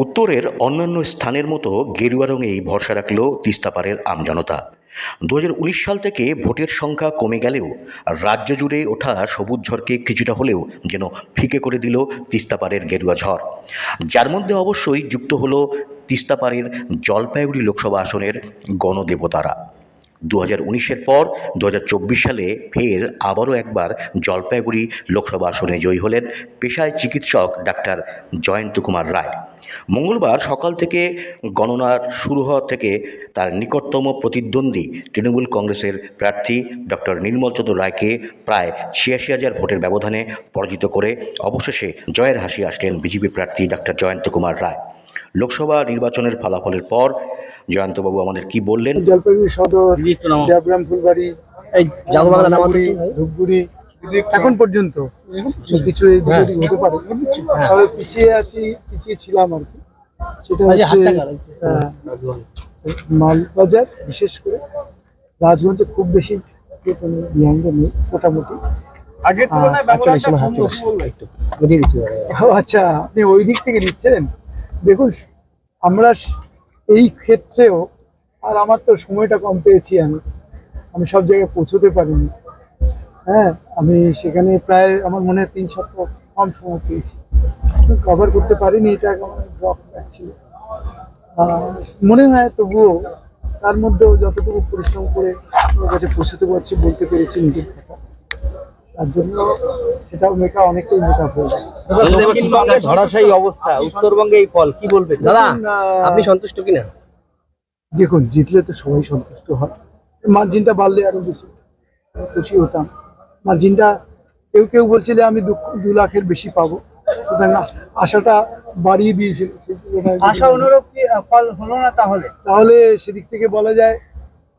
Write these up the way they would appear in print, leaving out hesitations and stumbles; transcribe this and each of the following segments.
উত্তরের অন্যান্য স্থানের মতো গেরুয়া রঙেই ভরসা রাখল তিস্তাপাড়ের আমজনতা। ২০১৯ সাল থেকে ভোটের সংখ্যা কমে গেলেও রাজ্য জুড়ে ওঠা সবুজ ঝড়কে কিছুটা হলেও যেন ফিকে করে দিল তিস্তাপাড়ের গেরুয়া ঝড়, যার মধ্যে অবশ্যই যুক্ত হল তিস্তাপাড়ের জলপাইগুড়ি লোকসভা আসনের গণদেবতারা। ২০১৯-এর পর ২০২৪ সালে ফের আবারও একবার জলপাইগুড়ি লোকসভা আসনে জয়ী হলেন পেশায় চিকিৎসক ডাক্তার জয়ন্ত কুমার রায়। মঙ্গলবার সকাল থেকে গণনা শুরু হওয়া থেকে তার নিকটতম প্রতিদ্বন্দ্বী তৃণমূল কংগ্রেসের প্রার্থী ডক্টর নির্মল চন্দ্র রায়কে প্রায় ৮৬,০০০ ভোটের ব্যবধানে পরাজিত করে অবশেষে জয়ের হাসি আসলেন বিজেপি প্রার্থী ডাক্তার জয়ন্ত কুমার রায়। লোকসভা নির্বাচনের ফলাফলের পর জয়ন্তবাবু আমাদের কি বললেন? জলপাইগুড়ি সদর, দেবগ্রাম, ফুলবাড়ি, ধূপগুড়ি এখন পর্যন্ত কিছু এই দিকে হতে পারে, তবে পিছিয়ে ছিলাম আর কি। সেটা হচ্ছে মালবাজার, বিশেষ করে রাজগঞ্জে খুব বেশি বিহাইন্ড নেই, মোটামুটি আগের তুলনায়। আচ্ছা, আপনি ওই দিক থেকে নিচ্ছেন। দেখুন, আমরা এই ক্ষেত্রেও, আর আমার তো সময়টা কম পেয়েছি, আমি সব জায়গায় পৌঁছতে পারিনি। হ্যাঁ, আমি সেখানে প্রায় আমার মনে হয় ৩ সপ্তাহ কম সময় পেয়েছি, কভার করতে পারিনি। এটা আমার ড্রপ ছিল। মনে হয় তবুও তার মধ্যেও যতটুকু পরিশ্রম করে আমার কাছে পৌঁছতে পারছি, বলতে পেরেছি নিজের কথা, তার জন্য সেটাও অনেকটাই মেকআপ হয়ে গেছে। ধরাশায়ী অবস্থা উত্তরবঙ্গে, এই ফল কি বলবেন দাদা? আপনি সন্তুষ্ট কিনা? দেখুন, জিতলে তো সবাই সন্তুষ্ট হয়, মার্জিনটা বাড়লে আরো বেশি খুশি হতাম। মার্জিনটা কেউ বলছিলে আমি 2 লাখের বেশি পাবো, সুতরাং আশাটা বাড়িয়ে দিয়েছে। আশা অনুরূপ কি ফল হলো না? তাহলে সেদিক থেকে বলা যায়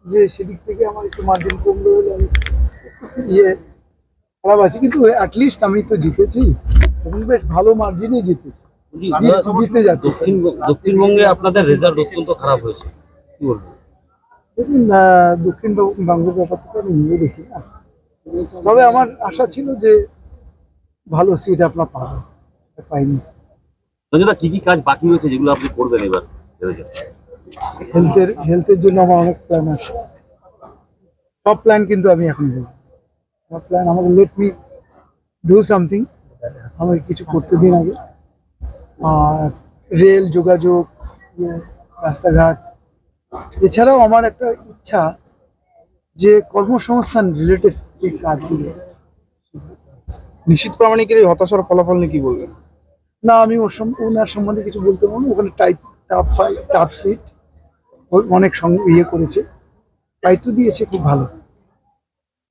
যে সেদিক থেকে আমার একটু মার্জিন কমলো বলে আমি খারাপ আছি, কিন্তু অ্যাটলিস্ট আমি তো জিতেছি এবং বেশ ভালো মার্জিনে জিতে যাচ্ছি। দক্ষিণবঙ্গে আপনাদের রেজাল্ট অত্যন্ত খারাপ হয়েছে, কি বলবেন? দেখুন, দক্ষিণবঙ্গের ব্যাপারটা তো আমি নিয়ে দেখি না, তবে আমার আশা ছিল যে ভালো সিট আপনার পাইনি। কি কি কাজ বাকি রয়েছে যেগুলো আপনি করবেন এবার? হেলথের জন্য আমার অনেক প্ল্যান আছে, সব প্ল্যান কিন্তু আমি এখন বলবো। আমার প্ল্যান, আমাকে লেট মি ডু সামথিং, আমাকে কিছু করতে দিন আগে। আর রেল যোগাযোগ, রাস্তাঘাট, এছাড়াও আমার একটা ইচ্ছা যে কর্মসংস্থান রিলেটেড যে কাজগুলো। নিশ্চিত প্রামাণিকের এই হতাশার ফলাফল নিয়ে কি বলবেন? না, আমি ওনার সম্বন্ধে কিছু বলতে পারবো না। ওখানে টাফ সিট অনেক ইয়ে করেছে, দায়িত্ব দিয়েছে, খুব ভালো।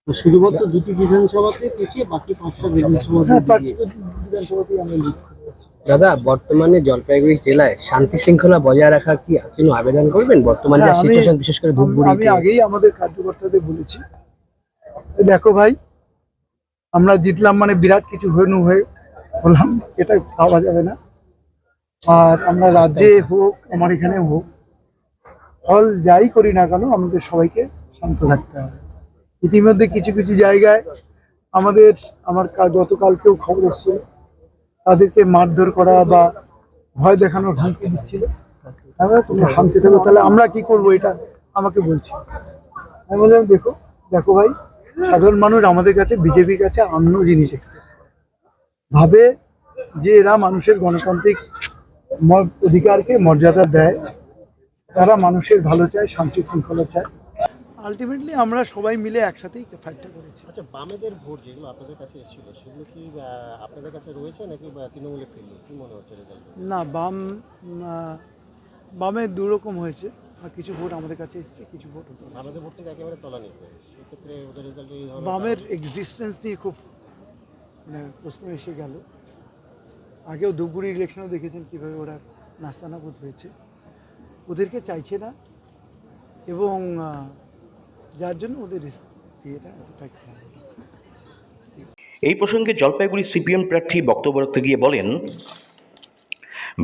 শুধুমাত্র 2টি বিধানসভাতে পিছিয়ে বাকি 5টা বিধানসভাতেই আমরা লিড করেছি। দাদা, বর্তমানে জলপাইগুড়ি জেলায় শান্তি শৃঙ্খলা বজায় রাখা কি কোনো আবেদন করবেন? বর্তমানে যা সিচুয়েশন, বিশেষ করে আমি আগেই আমাদের কার্যকর্তাদের বলেছি, দেখো ভাই, আমরা জিতলাম মানে বিরাট কিছু হলাম, এটা ভাবা যাবে না। আর আমরা রাজ্যে হোক, আমার এখানে হোক, ফল যাই করি না কেন, আমাদের সবাইকে শান্ত থাকতে হবে। ইতিমধ্যে কিছু কিছু জায়গায় আমার গতকালকেও খবর এসেছিল, তাদেরকে মারধর করা বা ভয় দেখানোর হুমকি দিচ্ছিল। তোমরা শান্তি থাকো, তাহলে আমরা কি করবো, এটা আমাকে বলছি। আমি বললাম, দেখো ভাই, সাধারণ মানুষ আমাদের কাছে, বিজেপির কাছে অন্য জিনিস ভাবে যে এরা মানুষের গণতান্ত্রিক অধিকারকে মর্যাদা দেয়, তারা মানুষের ভালো চায়, শান্তি শৃঙ্খলা চায়। আলটিমেটলি আমরা সবাই মিলে একসাথেই ফাইটটা করেছি। আচ্ছা, বামেদের ভোট যেগুলো আপনাদের কাছে এসেছিল, সেগুলো কি আপনাদের কাছে রয়েছে নাকি তৃণমূলে ফিরল? কি মনে হচ্ছে রেজাল্ট? না, বামে 2 রকম হয়েছে, আর কিছু ভোট আমাদের কাছে এসেছে, কিছু ভোট আমাদের ভোট থেকে একেবারে তলানি, সেক্ষেত্রে ওদের রেজাল্ট বামের এক্সিস্টেন্স নিয়ে খুব প্রশ্ন এসে গেল। আগেও ধূপগুড়ি ইলেকশনও দেখেছেন কীভাবে ওরা নাস্তানাবুদ হয়েছে, ওদেরকে চাইছে না, এবং যার জন্য ওদের এটা এতটাই খারাপ। এই প্রসঙ্গে জলপাইগুড়ি সিপিএম প্রার্থী বক্তব্য রাখতে গিয়ে বলেন,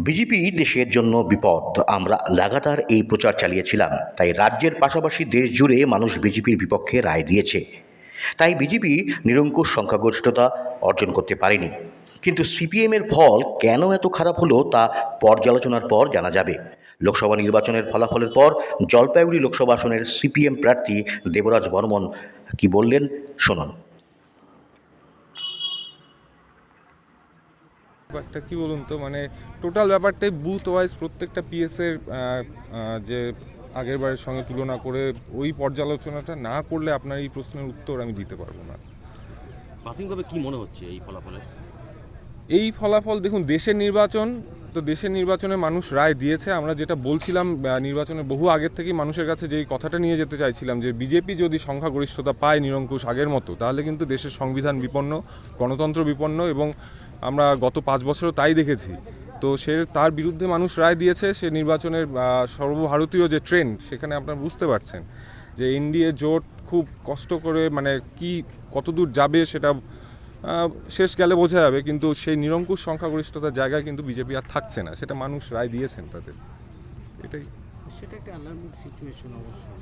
বিজেপি দেশের জন্য বিপদ। আমরা লাগাতার এই প্রচার চালিয়েছিলাম, তাই রাজ্যের পাশাপাশি দেশ জুড়ে মানুষ বিজেপির বিপক্ষে রায় দিয়েছে। তাই বিজেপি নিরঙ্কুশ সংখ্যাগরিষ্ঠতা অর্জন করতে পারেনি, কিন্তু সিপিএমের ফল কেন এত খারাপ হলো তা পর্যালোচনার পর জানা যাবে। লোকসভা নির্বাচনের ফলাফলের পর জলপাইগুড়ি লোকসভা আসনের সিপিএম প্রার্থী দেবরাজ বর্মন কি বললেন শুনুন। ব্যাপারটা কি বলুন তো, মানে টোটাল ব্যাপারটাই বুথ ওয়াইজ প্রত্যেকটা পিএস এর যে আগের বারের সঙ্গে তুলনা করে ওই পর্যালোচনাটা না করলে আপনার এই প্রশ্নের উত্তর আমি দিতে পারবো না। প্রাথমিকভাবে কি মনে হচ্ছে এই ফলাফলে? এই ফলাফল দেখুন, দেশের নির্বাচন তো দেশের নির্বাচনে মানুষ রায় দিয়েছে। আমরা যেটা বলছিলাম নির্বাচনের বহু আগের থেকেই মানুষের কাছে যেই কথাটা নিয়ে যেতে চাইছিলাম যে বিজেপি যদি সংখ্যাগরিষ্ঠতা পায় নিরঙ্কুশ আগের মতো, তাহলে কিন্তু দেশের সংবিধান বিপন্ন, গণতন্ত্র বিপন্ন, এবং আমরা গত 5 বছরও তাই দেখেছি। তো তার বিরুদ্ধে মানুষ রায় দিয়েছে। সে নির্বাচনের সর্বভারতীয় যে ট্রেন্ড, সেখানে আপনারা বুঝতে পারছেন যে এনডিএ জোট খুব কষ্ট করে মানে কতদূর যাবে সেটা শেষ গেলে বোঝা যাবে, কিন্তু সেই নিরঙ্কুশ সংখ্যাগরিষ্ঠতার জায়গায় কিন্তু বিজেপি আর থাকছে না। সেটা মানুষ রায় দিয়েছেন তাদের, এটাই। সেটা একটা অ্যালার্মিং সিচুয়েশন অবশ্যই।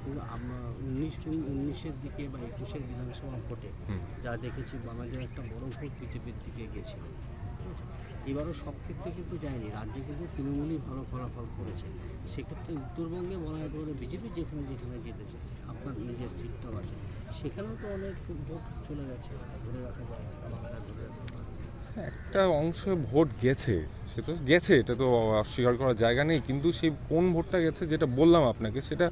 কিন্তু আমরা 19-এর দিকে বা 21-এর বিধানসভা ভোটে যা দেখেছি, বাংলাদেশের একটা বড় ভোট বিজেপির দিকে গেছিল। এবারও সব ক্ষেত্রে কিন্তু যায়নি, রাজ্যে কিন্তু তৃণমূলই ভালো ফলাফল করেছে। সেক্ষেত্রে উত্তরবঙ্গে বলা যেতে পারে বিজেপি যেখানে যেখানে জিতেছে, আপনার নিজের সিটটাও আছে, সেখানেও তো অনেক ভোট চলে গেছে, ধরে রাখা যায় বাংলায় ধরে রাখা যায়। একটা অংশে ভোট গেছে, সে তো গেছে, এটা তো অস্বীকার করার জায়গা নেই। কিন্তু সেই কোন ভোটটা গেছে যেটা বললাম আপনাকে, সেটা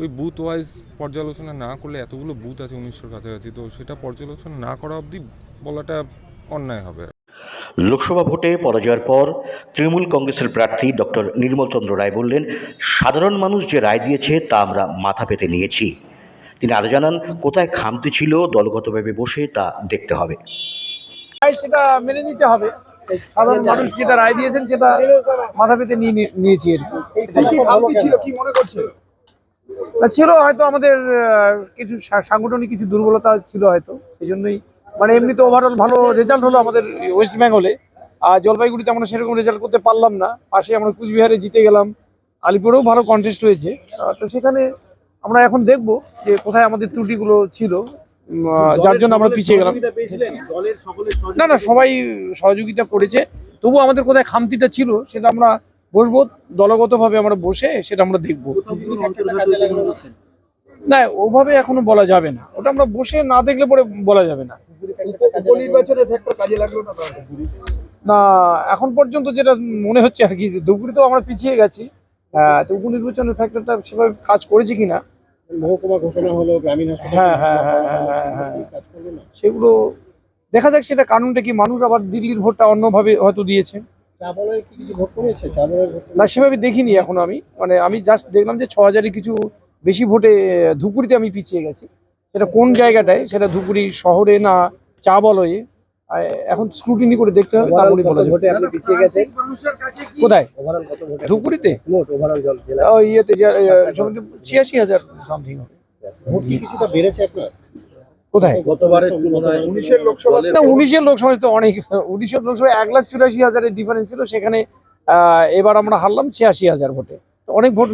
ওই বুথ ওয়াইজ পর্যালোচনা না করলে, এতগুলো বুথ আছে 1900-র কাছাকাছি, তো সেটা পর্যালোচনা না করা অবধি বলাটা অন্যায় হবে। লোকসভা ভোটে পরাজয়ের পর তৃণমূল কংগ্রেসের প্রার্থী ডক্টর নির্মল চন্দ্র রায় বললেন, সাধারণ মানুষ যে রায় দিয়েছে তা আমরা মাথা পেতে নিয়েছি। তিনি আরও জানান, কোথায় খামতি ছিল দলগতভাবে বসে তা দেখতে হবে। সেটা মেনে নিতে হবে। সাধারণ মানুষ যেটা রায় দিয়েছেন সেটা মাথা পেতে নিয়েছি আর কি মনে করছে। ছিল হয়তো আমাদের কিছু সাংগঠনিক কিছু দুর্বলতা ছিল হয়তো, সেই জন্যই। মানে এমনিতে ওভারঅল ভালো রেজাল্ট হলো আমাদের ওয়েস্ট বেঙ্গলে, আর জলপাইগুড়িতে আমরা সেরকম রেজাল্ট করতে পারলাম না। পাশে আমরা কুচবিহারে জিতে গেলাম, আলিপুরেও ভালো কন্টেস্ট হয়েছে। তো সেখানে আমরা এখন দেখব যে কোথায় আমাদের ত্রুটিগুলো ছিল, যার জন্য আমরা পিছিয়ে গেলাম। না, সবাই সহযোগিতা করেছে, তবু আমাদের কোথায় খামতিটা ছিল সেটা আমরা বসবো, দলগতভাবে আমরা বসে সেটা আমরা দেখবো। না, ওভাবে এখনো বলা যাবে না, ওটা আমরা বসে না দেখলে পরে বলা যাবে না। না, এখন পর্যন্ত যেটা মনে হচ্ছে আর কি, ধুপগুড়িতেও আমরা পিছিয়ে গেছি। তো উপনির্বাচনের ফ্যাক্টরটা সেভাবে কাজ করেছে কিনা। মহকুমা ঘোষণা হলো, গ্রামীণ সেগুলো দেখা যাক, সেটা কারণটা কি। মানুষ আবার দিল্লির ভোটটা অন্যভাবে হয়তো দিয়েছে। না, সেভাবে দেখিনি এখন আমি। মানে আমি জাস্ট দেখলাম যে 6000-এর কিছু বেশি ভোটে ধুপগুড়িতে আমি পিছিয়ে গেছি। সেটা কোন জায়গাটায়, সেটা ধুপগুড়ি শহরে না চা বলয়ে, এখন স্ক্রুটিনি করে দেখতে হবে, তারপরে বলা যাবে। ভোটে আপনি পিছিয়ে গেছেন কোথায়? ওভারঅল কত ভোটে? ধুপগুড়িতে মোট ওভারঅল জেলা ইয়েতে 86,000 সামথিং। ভোট কি কিছুটা বেড়েছে আপনার? কোথায়? গতবারের তুলনায় 19-এর লোকসভা না, 19-এর লোকসভায় তো অনেক, 19-এর লোকসভায় 1,84,000-এর ডিফারেন্স ছিল, সেখানে এবার আমরা হারলাম 86,000 ভোটে। তো অনেক ভোট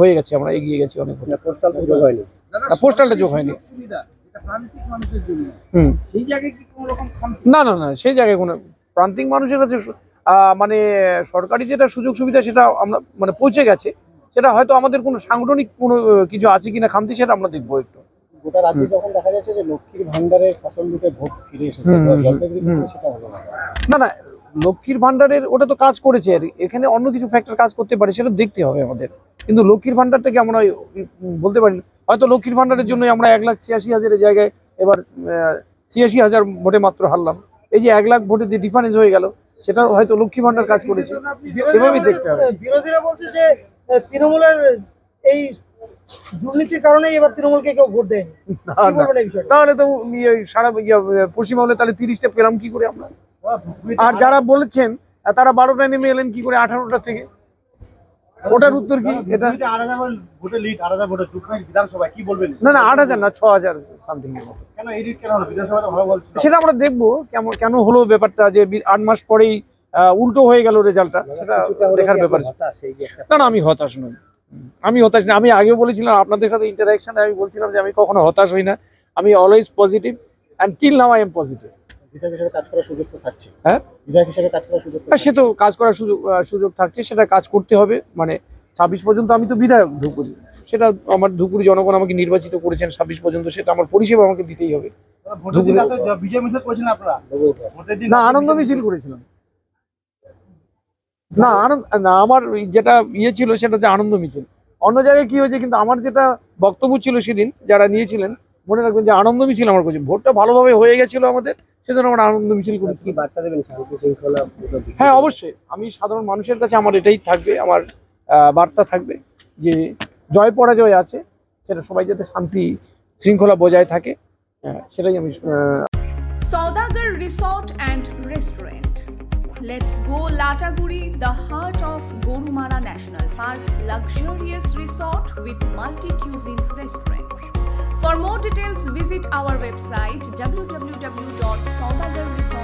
হয়ে গেছে, আমরা এগিয়ে গেছি অনেক ভোট। পোস্টাল তো যোগ হয়নি। পোস্টালটা যোগ হয়নি। না, সেই জায়গায় কোনো প্রান্তিক মানুষের কাছে মানে সরকারি যেটা সুযোগ সুবিধা সেটা আমরা মানে পৌঁছে গেছে। সেটা হয়তো আমাদের কোনো সাংগঠনিক কোনো কিছু আছে কিনা খামতি, সেটা আমরা দেখবো একটু। গোটা রাজ্যে যখন দেখা যাচ্ছে যে লক্ষ্মীর ভান্ডারের ফসল লুটে ভোট ফিরে এসেছে, জলপাইগুড়িতে সেটা হলো না। না, লক্ষ্মীর ভান্ডারের ওটা তো কাজ করেছে, আর এখানে অন্য কিছু ফ্যাক্টর কাজ করতে পারে, সেটা দেখতে হবে আমাদের। কিন্তু লক্ষ্মীর ভান্ডারটাকে আমরা বলতে পারি, হয়তো লক্ষ্মীর ভান্ডারের জন্য আমরা 1,86,000-এর জায়গায় এবার 86,000 ভোটে মাত্র হারলাম। এই যে 1 লাখ ভোটে যে ডিফারেন্স হয়ে গেল, সেটা হয়তো লক্ষ্মী ভান্ডার কাজ করেছে, সেভাবেই দেখতে হবে। বিরোধীরা বলছে যে তৃণমূলের এই দুর্নীতির কারণেই এবার তৃণমূলকে কেউ ভোট দেয়নি। তাহলে তো সারা পশ্চিমবঙ্গে তাহলে 30টা পেলাম কি করে আমরা? আর যারা বলেছেন তারা 12টা নেমে এলেন কি করে 18টা থেকে? ওটার উত্তর কি? এটা না, 8,000 না, 6,000 সামথিং। সেটা আমরা দেখবো কেন হলো ব্যাপারটা, যে 8 মাস পরেই উল্টো হয়ে গেল রেজাল্টটা, সেটা দেখার ব্যাপার। না, আমি হতাশ নই। আমি আগেও বলেছিলাম আপনাদের সাথে ইন্টারাকশনে, আমি বলছিলাম যে আমি কখনো হতাশ হই না, আমি always positive, and till now I am positive. বিধায়ক হিসেবে কাজ করার সুযোগ তো থাকছে। হ্যাঁ? বিধায়ক হিসেবে কাজ করার সুযোগ তো আর সে তো কাজ করার সুযোগ থাকছে, সেটা কাজ করতে হবে। মানে 26 পর্যন্ত আমি তো বিধায়ক ধুপগুড়ি, সেটা আমার ধুপগুড়ি জনগণ আমাকে নির্বাচিত করেছেন 26 পর্যন্ত, সেটা আমার পরিষেবা আমাকে দিতেই হবে। বিজয় মিছিল করেছিলেন আপনারা? না, আনন্দ মিছিল করেছিলাম। না না, আমার যেটা ইয়ে ছিল সেটা যে আনন্দ মিছিল। অন্য জায়গায় কি হয়েছে, কিন্তু আমার যেটা বক্তব্য ছিল সেদিন যারা নিয়েছিলেন, মনে রাখবেন যে আনন্দ মিছিল আমার করছি। ভোটটা ভালোভাবে হয়ে গেছিল আমাদের, সেজন্য আমরা আনন্দ মিছিল করেছি। কি বার্তা দেবেন শান্তি শৃঙ্খলা? হ্যাঁ, অবশ্যই। আমি সাধারণ মানুষের কাছে আমার এটাই থাকবে, আমার বার্তা থাকবে যে জয় পরাজয় আছে, সেটা সবাই যাতে শান্তি শৃঙ্খলা বজায় থাকে, সেটাই আমি Saudagar Resort and Restaurant. Let's go Lataguri, the heart of Gorumara National Park, luxurious resort with multi-cuisine restaurant. For more details, visit our website www.saudagarresort.com.